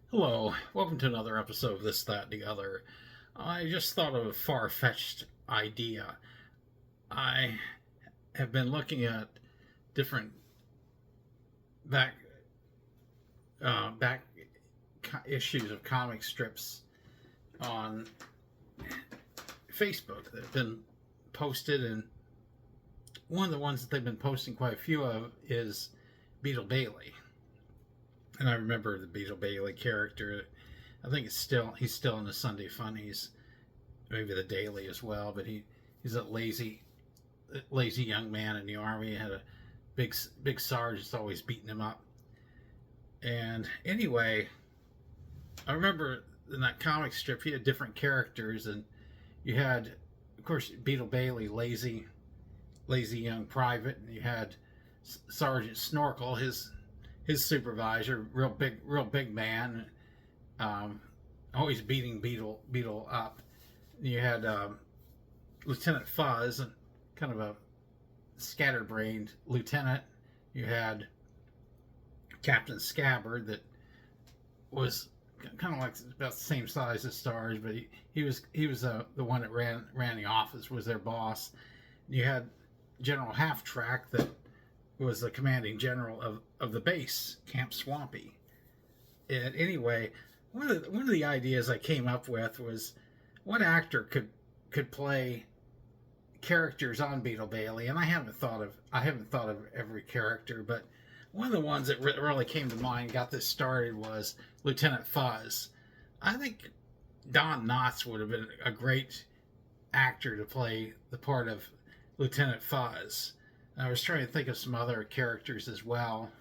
Hello, welcome to another episode of This, That, the Other. I just thought of a far fetched idea. I have been looking at different back back issues of comic strips on Facebook that have been posted, and one of the ones that they've been posting quite a few of is Beetle Bailey. And I remember the Beetle Bailey character. I think he's still in the Sunday Funnies, maybe the Daily as well. But he's a lazy young man in the army. He had a big sarge that's always beating him up. And anyway, I remember in that comic strip he had different characters, and you had, of course, Beetle Bailey, lazy young private, and you had Sergeant Snorkel, his supervisor, real big man, always beating Beetle up. You had Lieutenant Fuzz, kind of a scatterbrained lieutenant. You had Captain Scabbard, that was kind of like about the same size as Sarge, but he was the one that ran the office, was their boss. You had General Half Track, that was the commanding general of the base, Camp Swampy. And anyway, one of the ideas I came up with was what actor could play characters on Beetle Bailey, and I haven't thought of every character, but one of the ones that really came to mind, got this started, was Lieutenant Fuzz. I think Don Knotts would have been a great actor to play the part of Lieutenant Fuzz. I was trying to think of some other characters as well.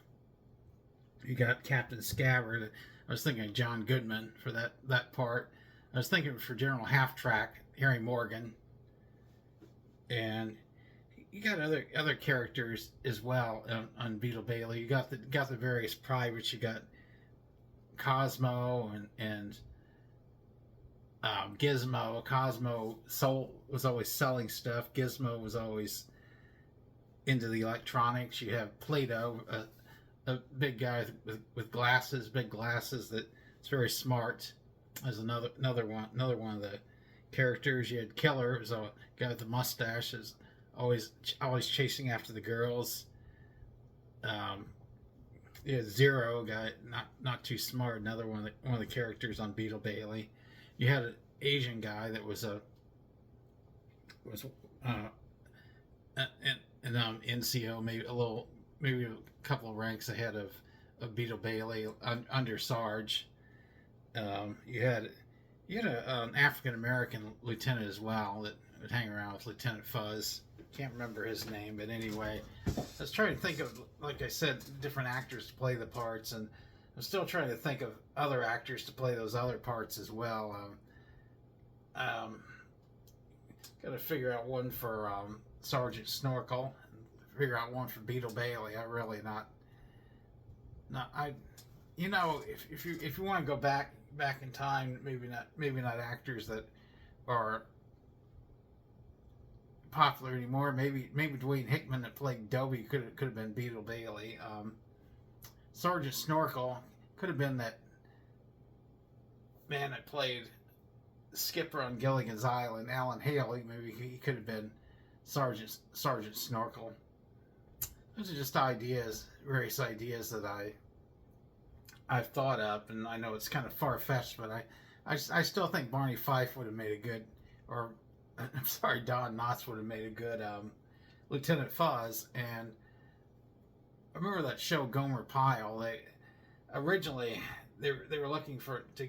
You got Captain Scabbard. I was thinking of John Goodman for that part. I was thinking for General Half Track, Harry Morgan, and you got other characters as well on Beetle Bailey. You got the various privates. You got Cosmo and Gizmo. Cosmo was always selling stuff. Gizmo was always into the electronics. You have Plato, a big guy with glasses, big glasses, that is very smart. As another one of the characters. You had Killer, who's a guy with the mustache, is always chasing after the girls. You had Zero, guy not too smart, another one of the characters on Beetle Bailey. You had an Asian guy that was an NCO, maybe a couple of ranks ahead of Beetle Bailey, under Sarge. You had an African American lieutenant as well that would hang around with Lieutenant Fuzz. Can't remember his name, but anyway, I was trying to think of, like I said, different actors to play the parts, and I'm still trying to think of other actors to play those other parts as well. Got to figure out one for Sergeant Snorkel, and figure out one for Beetle Bailey. I really not I, if you want to go back in time, maybe not actors that are popular anymore. Maybe Dwayne Hickman that played Dobie could have been Beetle Bailey. Sergeant Snorkel could have been that man that played Skipper on Gilligan's Island, Alan Haley. Maybe he could have been Sergeant Snorkel. Those are just various ideas that I've thought up, and I know it's kind of far fetched, but I still think Barney Fife would have made a good, or I'm sorry, Don Knotts would have made a good Lieutenant Fuzz. And I remember that show Gomer Pyle. Originally they were looking to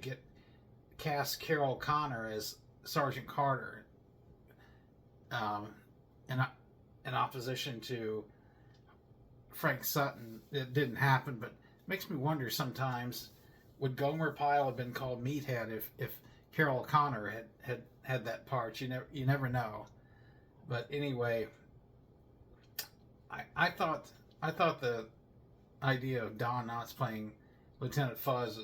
cast Carol Connor as Sergeant Carter, in opposition to Frank Sutton. It didn't happen, but it makes me wonder sometimes, would Gomer Pyle have been called Meathead if Carol Connor had that part? You never know. But anyway, I thought the idea of Don Knotts playing Lieutenant Fuzz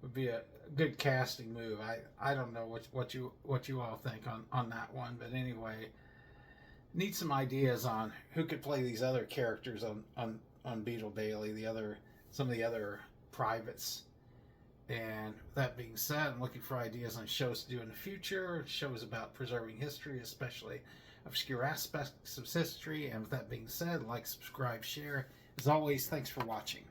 would be a good casting move. I don't know what you all think on that one, but anyway, need some ideas on who could play these other characters on Beetle Bailey, some of the other privates. And with that being said, I'm looking for ideas on shows to do in the future, shows about preserving history, especially obscure aspects of history. And with that being said, like, subscribe, share. As always, thanks for watching.